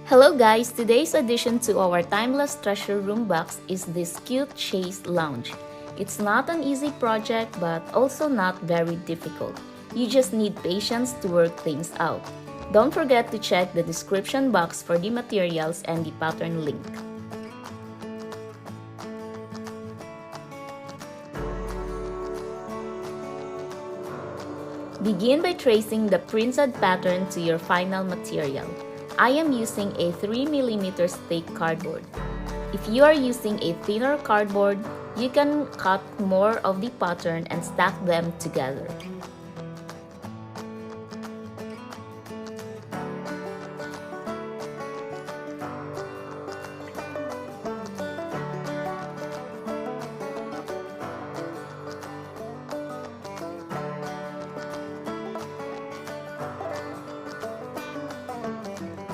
Hello guys! Today's addition to our timeless treasure room box is this cute Chaise lounge. It's not an easy project but also not very difficult. You just need patience to work things out. Don't forget to check the description box for the materials and the pattern link. Begin by tracing the printed pattern to your final material. I am using a 3mm thick cardboard. If you are using a thinner cardboard, you can cut more of the pattern and stack them together.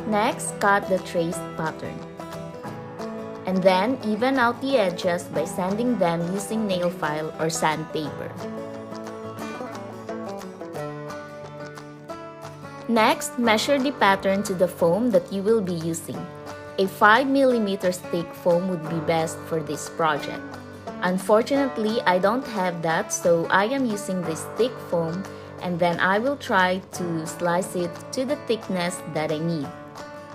Next, cut the traced pattern. And then even out the edges by sanding them using nail file or sandpaper. Next, measure the pattern to the foam that you will be using. A 5mm thick foam would be best for this project. Unfortunately, I don't have that, so I am using this thick foam, and then I will try to slice it to the thickness that I need.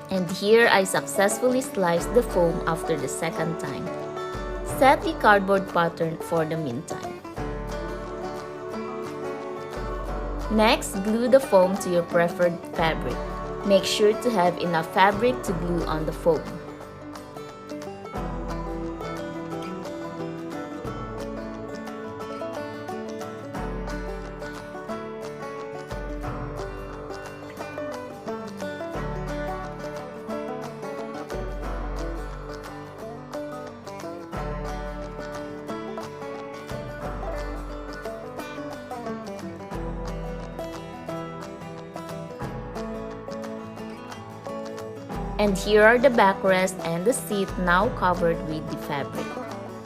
And here I successfully sliced the foam after the second time. Set the cardboard pattern for the meantime. Next, glue the foam to your preferred fabric. Make sure to have enough fabric to glue on the foam. And here are the backrest and the seat now covered with the fabric.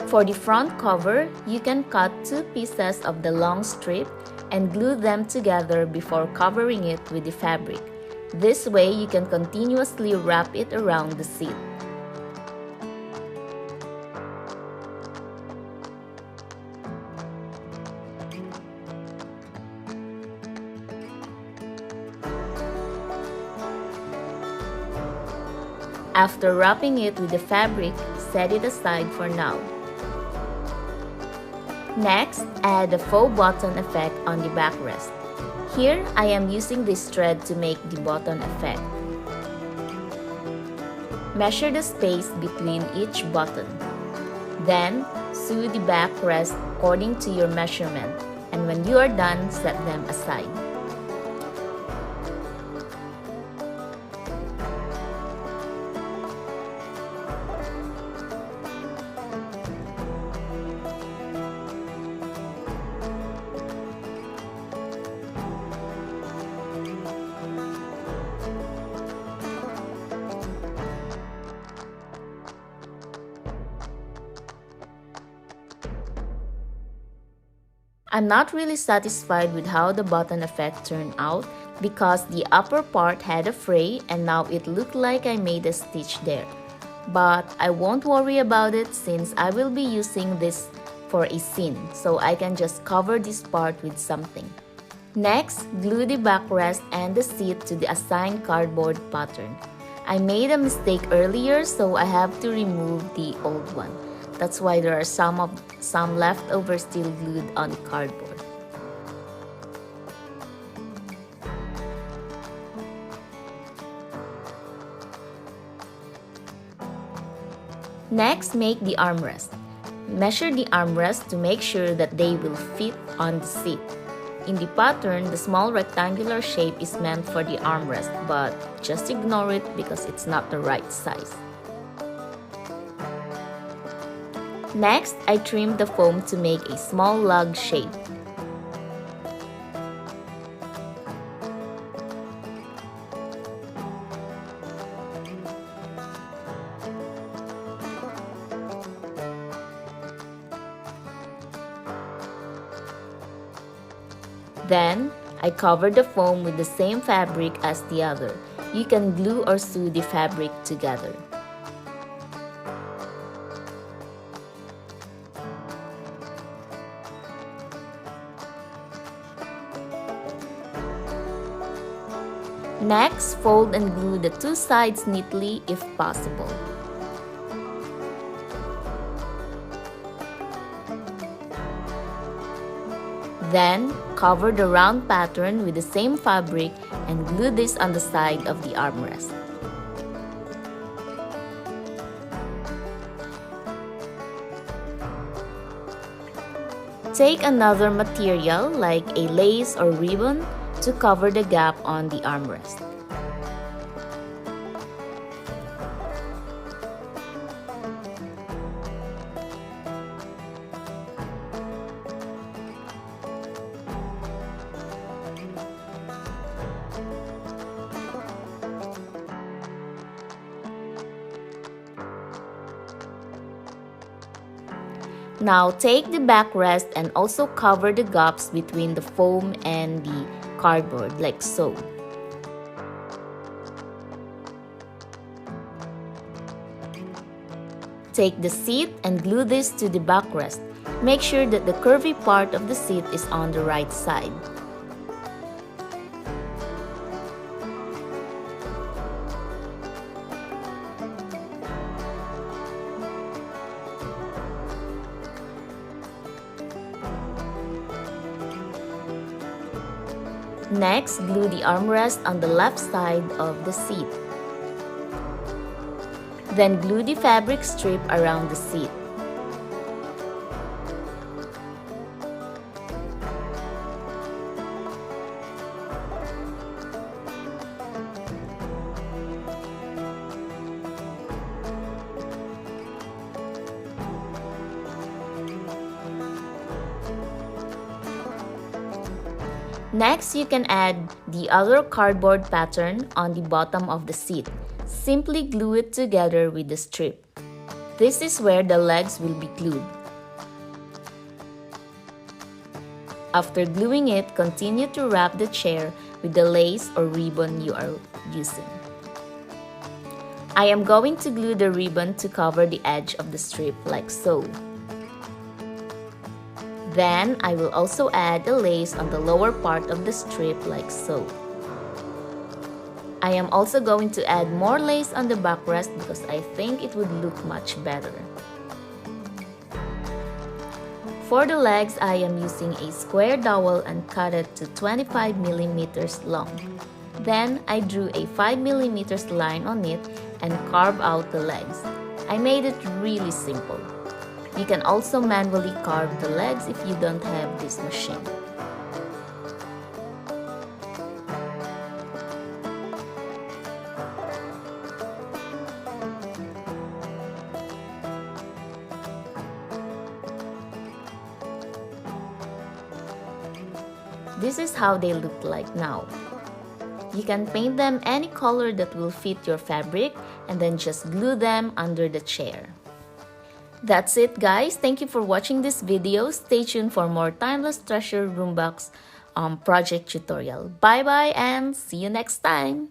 For the front cover, you can cut 2 pieces of the long strip and glue them together before covering it with the fabric. This way, you can continuously wrap it around the seat. After wrapping it with the fabric, set it aside for now. Next, add the faux button effect on the backrest. Here, I am using this thread to make the button effect. Measure the space between each button. Then, sew the backrest according to your measurement, and when you are done, set them aside. I'm not really satisfied with how the button effect turned out because the upper part had a fray and now it looked like I made a stitch there. But I won't worry about it since I will be using this for a scene, so I can just cover this part with something. Next, glue the backrest and the seat to the assigned cardboard pattern. I made a mistake earlier, so I have to remove the old one. That's why there are some leftovers still glued on the cardboard. Next, make the armrest. Measure the armrest to make sure that they will fit on the seat. In the pattern, the small rectangular shape is meant for the armrest, but just ignore it because it's not the right size. Next, I trimmed the foam to make a small log shape. Then, I covered the foam with the same fabric as the other. you can glue or sew the fabric together. Next, fold and glue the two sides neatly if possible. Then, cover the round pattern with the same fabric and glue this on the side of the armrest. Take another material like a lace or ribbon to cover the gap on the armrest. Now take the backrest and also cover the gaps between the foam and the cardboard like so. Take the seat and glue this to the backrest. Make sure that the curvy part of the seat is on the right side. Next, glue the armrest on the left side of the seat. Then glue the fabric strip around the seat. Next, you can add the other cardboard pattern on the bottom of the seat. Simply glue it together with the strip. This is where the legs will be glued. After gluing it, continue to wrap the chair with the lace or ribbon you are using. I am going to glue the ribbon to cover the edge of the strip like so. Then, I will also add the lace on the lower part of the strip like so. I am also going to add more lace on the backrest because I think it would look much better. For the legs, I am using a square dowel and cut it to 25 mm long. Then, I drew a 5 mm line on it and carved out the legs. I made it really simple. You can also manually carve the legs if you don't have this machine. This is how they look like now. You can paint them any color that will fit your fabric and then just glue them under the chair. That's it, guys. Thank you for watching this video. Stay tuned for more timeless treasure room box project tutorial. Bye bye and see you next time.